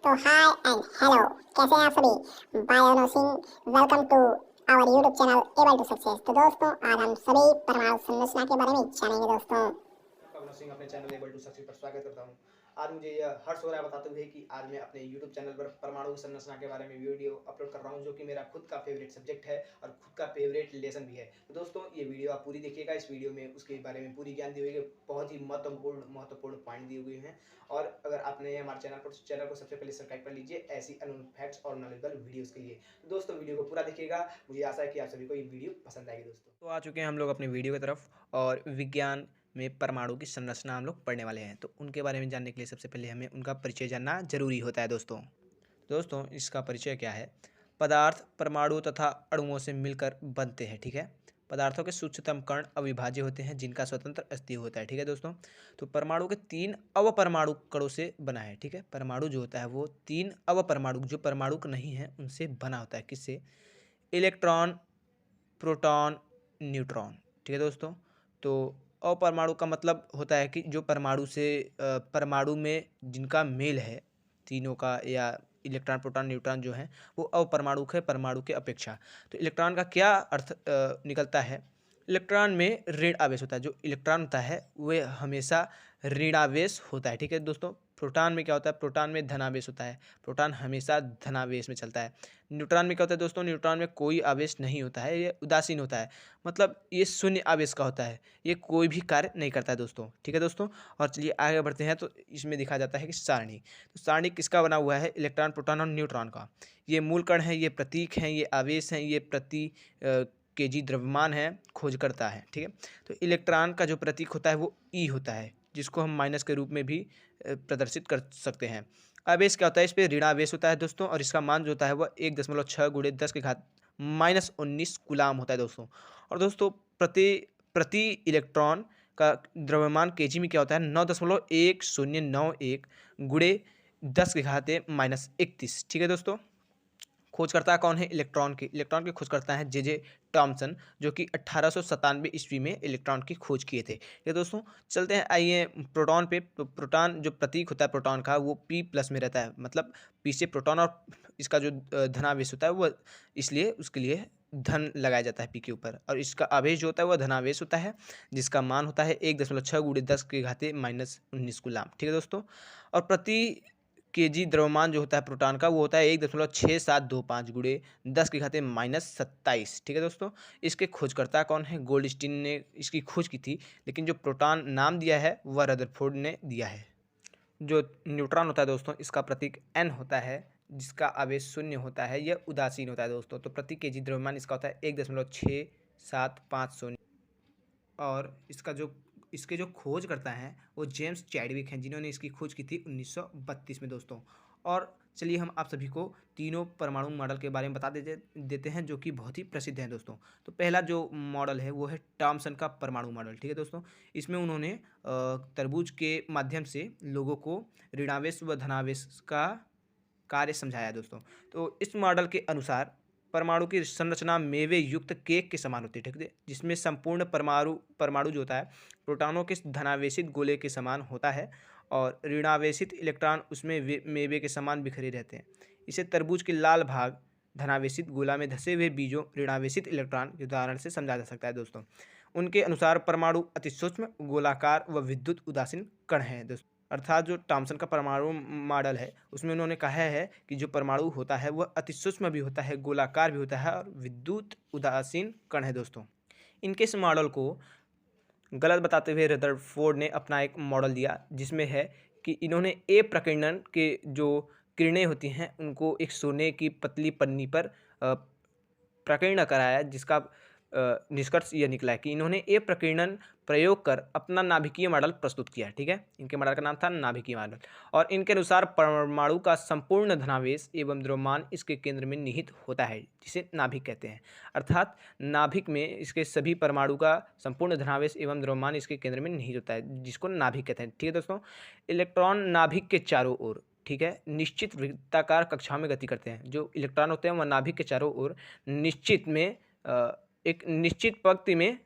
तो हाय and hello, कैसे हैं आप सभी। बायोनो Singh, welcome to our YouTube channel able to success. तो दोस्तों, आज हम सभी परमाणु संरचना के बारे में जानेंगे दोस्तों। पवन सिंह अपने चैनल एबल टू सक्सेस पर स्वागत करता हूं। आज मुझे यह हर्ष हो रहा है बताते हुए कि आज मैं अपने YouTube चैनल पर परमाणु संरचना के बारे में वीडियो अपलोड कर रहा हूं, जो कि मेरा खुद का फेवरेट सब्जेक्ट है और खुद का फेवरेट लेसन भी है। तो दोस्तों, ये वीडियो आप पूरी देखिएगा। इस वीडियो में उसके बारे में पूरी ज्ञान दी हुई है, बहुत ही महत्वपूर्ण पॉइंट दिए हुए हैं। और अगर आपने हमारे चैनल को सबसे पहले सब्सक्राइब कर लीजिए ऐसी अननोन फैक्ट्स और नॉलेजेबल वीडियोस के लिए। तो दोस्तों, वीडियो को पूरा देखिएगा। मुझे आशा है कि आप सभी को ये वीडियो पसंद आएगी। दोस्तों, तो आ चुके हैं हम लोग अपनी वीडियो की तरफ और विज्ञान में परमाणु की संरचना हम लोग पढ़ने वाले हैं। तो उनके बारे में जानने के लिए सबसे पहले हमें उनका परिचय जानना जरूरी होता है। दोस्तों इसका परिचय क्या है। पदार्थ परमाणु तथा अणुओं से मिलकर बनते हैं। ठीक है, पदार्थों के सूक्ष्मतम कण अविभाज्य होते हैं जिनका स्वतंत्र अस्तित्व होता है। ठीक है दोस्तों, तो परमाणु के 3 अवपरमाणु कणों से बना है। ठीक है, परमाणु जो होता है वो 3 अवपरमाणु, जो परमाणु नहीं है, उनसे बना होता है। किससे? Electron, proton, neutron. ठीक है दोस्तों, तो अपरमाणु का मतलब होता है कि जो परमाणु से परमाणु में जिनका मेल है तीनों का, या इलेक्ट्रॉन प्रोटॉन न्यूट्रॉन जो है वो अपरमाणु है परमाणु के अपेक्षा। तो इलेक्ट्रॉन का क्या अर्थ निकलता है। इलेक्ट्रॉन में ऋण आवेश होता है। जो इलेक्ट्रॉन होता है वह हमेशा ऋणावेश होता है। ठीक है दोस्तों, प्रोटॉन में क्या होता है, प्रोटॉन में धनावेश होता है। प्रोटॉन हमेशा धनावेश में चलता है। न्यूट्रॉन में क्या होता है दोस्तों, न्यूट्रॉन में कोई आवेश नहीं होता है, ये उदासीन होता है। मतलब ये शून्य आवेश का होता है, ये कोई भी कार्य नहीं करता है दोस्तों। ठीक है दोस्तों, और चलिए आगे बढ़ते हैं। तो इसमें दिखा जाता है कि सारणी, तो सारणी किसका बना हुआ है, इलेक्ट्रॉन प्रोटॉन और न्यूट्रॉन का। ये मूल कण है, ये प्रतीक हैं, ये आवेश हैं, ये प्रति केजी द्रव्यमान है, खोजकर्ता है। ठीक है, तो इलेक्ट्रॉन का जो प्रतीक होता है वो ई होता है, जिसको हम माइनस के रूप में भी प्रदर्शित कर सकते हैं। आवेश क्या होता है, इस पर ऋणावेश होता है दोस्तों, और इसका मान जो होता है वह 1.6 गुणे 10 की घात -19 गुलाम होता है दोस्तों। और दोस्तों, प्रति प्रति इलेक्ट्रॉन का द्रव्यमान केजी में क्या होता है, 9.1091 गुणे 10 की घात -31। ठीक है दोस्तों, खोजकर्ता कौन है, इलेक्ट्रॉन के खोजकर्ता हैं जे टॉमसन, जो कि 1897 ईस्वी में इलेक्ट्रॉन की खोज किए थे। ये दोस्तों, चलते हैं आइए प्रोटॉन पे। तो प्रोटॉन जो प्रतीक होता है प्रोटॉन का, वो P+ में रहता है। मतलब P से प्रोटॉन, और इसका जो धनावेश होता है वो, इसलिए उसके लिए धन लगाया जाता है P के ऊपर। और इसका आवेश जो होता है वह धनावेश होता है, जिसका मान होता है 1.6 गुणे 10 की घाते -19 गुलाम। ठीक है दोस्तों, और प्रति केजी द्रव्यमान जो होता है प्रोटॉन का, वो होता है 1.6725 गुणे 10 की घाते -27। ठीक है दोस्तों, इसके खोजकर्ता कौन है, गोल्डस्टीन ने इसकी खोज की थी, लेकिन जो प्रोटॉन नाम दिया है वह रदरफोर्ड ने दिया है। जो न्यूट्रॉन होता है दोस्तों, इसका प्रतीक N होता है, जिसका आवेश शून्य होता है, यह उदासीन होता है दोस्तों। तो प्रति केजी द्रव्यमान इसका होता है 1.6750। और इसके जो खोज करता है वो जेम्स चैडविक हैं, जिन्होंने इसकी खोज की थी 1932 में दोस्तों। और चलिए हम आप सभी को तीनों परमाणु मॉडल के बारे में बता देते हैं, जो कि बहुत ही प्रसिद्ध हैं दोस्तों। तो पहला जो मॉडल है वो है टॉमसन का परमाणु मॉडल। ठीक है दोस्तों, इसमें उन्होंने तरबूज के माध्यम से लोगों को ऋणावेश व धनावेश का कार्य समझाया दोस्तों। तो इस मॉडल के अनुसार परमाणु की संरचना मेवे युक्त केक के समान होती है। ठीक है, जिसमें संपूर्ण परमाणु जो होता है प्रोटॉनों के धनावेशित गोले के समान होता है, और ऋणावेशित इलेक्ट्रॉन उसमें मेवे के समान बिखरे रहते हैं। इसे तरबूज के लाल भाग धनावेशित गोला में धसे हुए बीजों ऋणावेशित इलेक्ट्रॉन के उदाहरण से समझा जा सकता है दोस्तों। उनके अनुसार परमाणु अति सूक्ष्म, गोलाकार व विद्युत उदासीन कण है दोस्तों। अर्थात जो टॉमसन का परमाणु मॉडल है उसमें उन्होंने कहा है कि जो परमाणु होता है वह अति सूक्ष्म भी होता है, गोलाकार भी होता है, और विद्युत उदासीन कण है दोस्तों। इनके इस मॉडल को गलत बताते हुए रदरफोर्ड ने अपना एक मॉडल दिया, जिसमें है कि इन्होंने ए प्रकीर्णन के जो किरणें होती हैं उनको एक सोने की पतली पन्नी पर प्रकीर्ण कराया, जिसका निष्कर्ष यह निकला है कि इन्होंने ए प्रकीर्णन प्रयोग कर अपना नाभिकीय मॉडल प्रस्तुत किया। ठीक है, इनके मॉडल का नाम था नाभिकीय मॉडल। और इनके अनुसार परमाणु का संपूर्ण धनावेश एवं द्रव्यमान इसके केंद्र में निहित होता है, जिसे नाभिक कहते हैं। अर्थात नाभिक में इसके सभी परमाणु का संपूर्ण धनावेश एवं द्रव्यमान इसके केंद्र में निहित होता है, जिसको नाभिक कहते हैं। ठीक है दोस्तों, इलेक्ट्रॉन नाभिक के चारों ओर, ठीक है, निश्चित वृत्ताकार कक्षाओं में गति करते हैं। जो इलेक्ट्रॉन होते हैं वह नाभिक के चारों ओर निश्चित में एक निश्चित पंक्ति में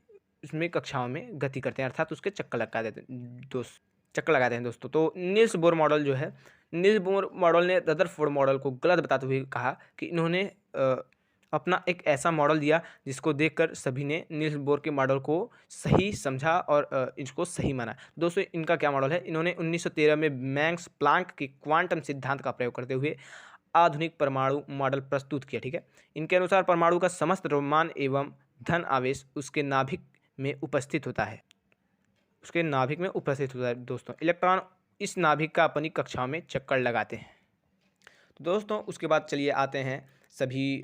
इसमें कक्षाओं में गति करते हैं, अर्थात उसके चक्कर लगा देते हैं दोस्त। चक्कर लगाते हैं दोस्तों। तो नील्स बोर मॉडल जो है, नील्स बोर मॉडल ने रदरफोर्ड मॉडल को गलत बताते हुए कहा कि इन्होंने अपना एक ऐसा मॉडल दिया जिसको देखकर सभी ने नील्स बोर के मॉडल को सही समझा और इसको सही माना। दोस्तों इनका क्या मॉडल है, इन्होंने 1913 में मैक्स प्लांक के क्वांटम सिद्धांत का प्रयोग करते हुए आधुनिक परमाणु मॉडल प्रस्तुत किया। ठीक है, इनके अनुसार परमाणु का समस्त द्रव्यमान एवं धन आवेश उसके नाभिक में उपस्थित होता है, उसके नाभिक में उपस्थित होता है दोस्तों। इलेक्ट्रॉन इस नाभिक का अपनी कक्षाओं में चक्कर लगाते हैं। तो दोस्तों उसके बाद चलिए आते हैं सभी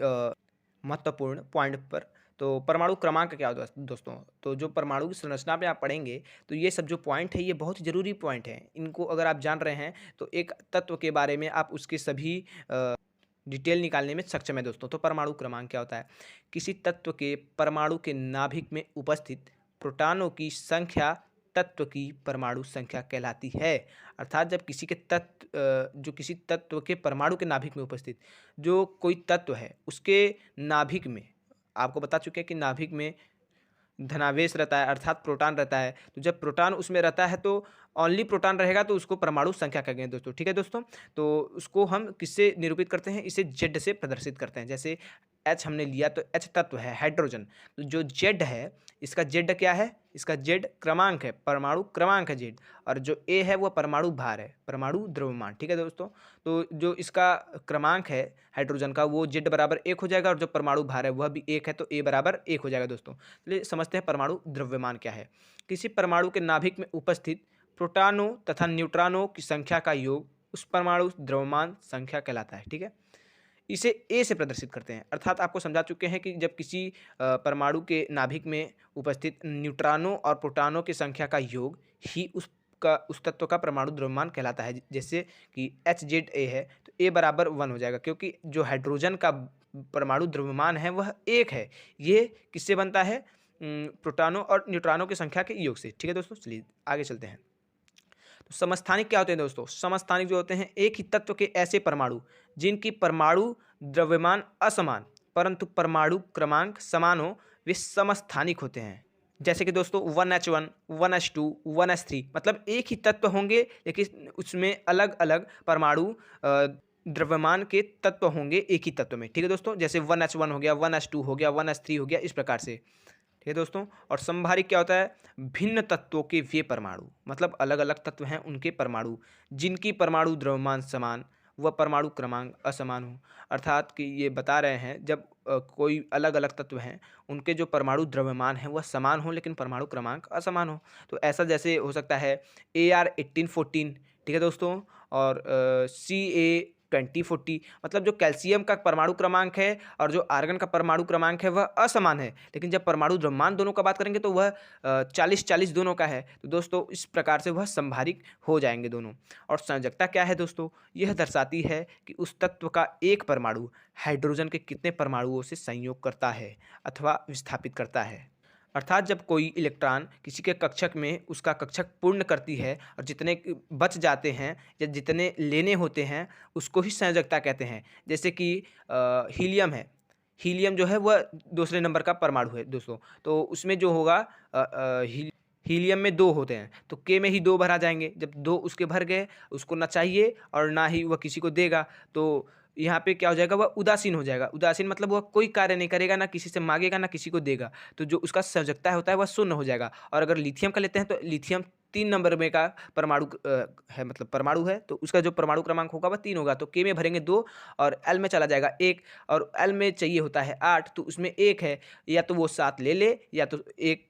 महत्वपूर्ण पॉइंट पर। तो परमाणु क्रमांक क्या होता है दोस्तों, तो जो परमाणु की संरचना पे आप पढ़ेंगे तो ये सब जो पॉइंट है ये बहुत ही ज़रूरी पॉइंट है। इनको अगर आप जान रहे हैं तो एक तत्व के बारे में आप उसके सभी डिटेल निकालने में सक्षम है दोस्तों। तो परमाणु क्रमांक क्या होता है, किसी तत्व के परमाणु के नाभिक में उपस्थित प्रोटॉनों की संख्या तत्व की परमाणु संख्या कहलाती है। अर्थात जब किसी के जो किसी तत्व के परमाणु के नाभिक में उपस्थित जो कोई तत्व है उसके नाभिक में, आपको बता चुके हैं कि नाभिक में धनावेश रहता है अर्थात प्रोटॉन रहता है। तो जब प्रोटॉन उसमें रहता है तो ओनली प्रोटॉन रहेगा तो उसको परमाणु संख्या कहेंगे दोस्तों। ठीक है दोस्तों, तो उसको हम किससे निरूपित करते हैं, इसे जेड से प्रदर्शित करते हैं। जैसे एच हमने लिया तो एच तत्व है हाइड्रोजन, तो जो जेड है इसका जेड क्या है, इसका जेड क्रमांक है, परमाणु क्रमांक है जेड, और जो ए है वह परमाणु भार है, परमाणु द्रव्यमान। ठीक है दोस्तों, तो जो इसका क्रमांक है हाइड्रोजन का वो जेड बराबर 1 हो जाएगा और जो परमाणु भार है वह भी 1 है तो ए बराबर 1 हो जाएगा दोस्तों। चलिए समझते हैं परमाणु द्रव्यमान क्या है। किसी परमाणु के नाभिक में उपस्थित प्रोटॉनों तथा न्यूट्रॉनों की संख्या का योग उस परमाणु द्रव्यमान संख्या कहलाता है। ठीक है, इसे ए से प्रदर्शित करते हैं। अर्थात आपको समझा चुके हैं कि जब किसी परमाणु के नाभिक में उपस्थित न्यूट्रॉनों और प्रोटॉनों की संख्या का योग ही उस तत्व का परमाणु द्रव्यमान कहलाता है। जैसे कि एच जेड ए है तो ए बराबर 1 हो जाएगा, क्योंकि जो हाइड्रोजन का परमाणु द्रव्यमान है वह 1 है। ये किससे बनता है, प्रोटॉनों और न्यूट्रॉनों की संख्या के योग से। ठीक है दोस्तों, चलिए आगे चलते हैं। तो समस्थानिक क्या होते हैं दोस्तों, समस्थानिक जो होते हैं एक ही तत्व के ऐसे परमाणु जिनकी परमाणु द्रव्यमान असमान परंतु परमाणु क्रमांक समान हो, वे समस्थानिक होते हैं। जैसे कि दोस्तों 1H1, 1H2, 1H3, मतलब एक ही तत्व होंगे लेकिन उसमें अलग अलग परमाणु द्रव्यमान के तत्व होंगे एक ही तत्व में। ठीक है दोस्तों, जैसे 1H1 हो गया, 1H2 हो गया, 1H3 हो गया, इस प्रकार से। ठीक है दोस्तों, और समभारिक क्या होता है, भिन्न तत्वों के वे परमाणु, मतलब अलग अलग तत्व हैं उनके परमाणु जिनकी परमाणु द्रव्यमान समान व परमाणु क्रमांक असमान हो। अर्थात कि ये बता रहे हैं जब कोई अलग अलग तत्व हैं उनके जो परमाणु द्रव्यमान है वह समान हो लेकिन परमाणु क्रमांक असमान हो। तो ऐसा जैसे हो सकता है AR1814, ठीक है दोस्तों, और CA2040, मतलब जो कैल्शियम का परमाणु क्रमांक है और जो आर्गन का परमाणु क्रमांक है वह असमान है, लेकिन जब परमाणु द्रव्यमान दोनों का बात करेंगे तो वह 40-40 दोनों का है। तो दोस्तों इस प्रकार से वह संभारिक हो जाएंगे दोनों। और संयोजकता क्या है दोस्तों, यह दर्शाती है कि उस तत्व का एक परमाणु हाइड्रोजन के कितने परमाणुओं से संयोग करता है अथवा विस्थापित करता है। अर्थात जब कोई इलेक्ट्रॉन किसी के कक्षक में उसका कक्षक पूर्ण करती है और जितने बच जाते हैं या जितने लेने होते हैं उसको ही संयोजकता कहते हैं। जैसे कि हीलियम है, हीलियम जो है वह दूसरे नंबर का परमाणु है दोस्तों, तो उसमें जो होगा हीलियम में 2 होते हैं तो के में ही 2 भरा जाएंगे। जब 2 उसके भर गए उसको ना चाहिए और ना ही वह किसी को देगा, तो यहाँ पे क्या हो जाएगा, वह उदासीन हो जाएगा। उदासीन मतलब वह कोई कार्य नहीं करेगा, ना किसी से मांगेगा ना किसी को देगा, तो जो उसका संयोजकता होता है वह शून्य हो जाएगा। और अगर लिथियम का लेते हैं तो लिथियम 3 नंबर में का परमाणु है, मतलब परमाणु है, तो उसका जो परमाणु क्रमांक होगा वह 3 होगा। तो के में भरेंगे 2 और एल में चला जाएगा 1, और एल में चाहिए होता है 8, तो उसमें 1 है, या तो वो 7 ले या तो 1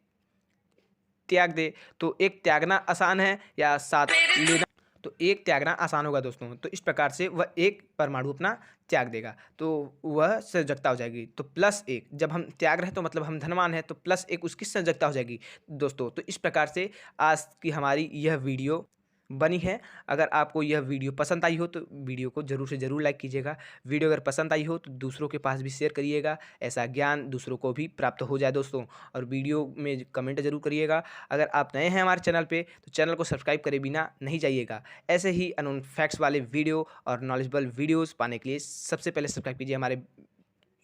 त्याग दे। तो 1 त्यागना आसान है या 7 लेना, तो 1 त्यागना आसान होगा दोस्तों। तो इस प्रकार से वह 1 परमाणु अपना त्याग देगा तो वह संयोजकता हो जाएगी। तो +1 जब हम त्याग रहे तो मतलब हम धनवान है, तो +1 उसकी संयोजकता हो जाएगी दोस्तों। तो इस प्रकार से आज की हमारी यह वीडियो बनी है। अगर आपको यह वीडियो पसंद आई हो तो वीडियो को ज़रूर से ज़रूर लाइक कीजिएगा। वीडियो अगर पसंद आई हो तो दूसरों के पास भी शेयर करिएगा, ऐसा ज्ञान दूसरों को भी प्राप्त हो जाए दोस्तों। और वीडियो में कमेंट जरूर करिएगा। अगर आप नए हैं हमारे चैनल पे तो चैनल को सब्सक्राइब करे बिना नहीं जाइएगा। ऐसे ही अननोन फैक्ट्स वाले वीडियो और नॉलेजेबल वीडियोज़ पाने के लिए सबसे पहले सब्सक्राइब कीजिए हमारे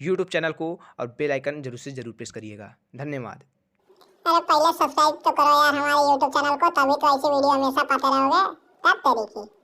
यूट्यूब चैनल को और बेल आइकन जरूर से ज़रूर प्रेस करिएगा। धन्यवाद। अरे पहले सब्सक्राइब तो करो यार हमारे YouTube चैनल को, तभी तो ऐसी वीडियो हमेशा पाते रहोगे। तब तरीके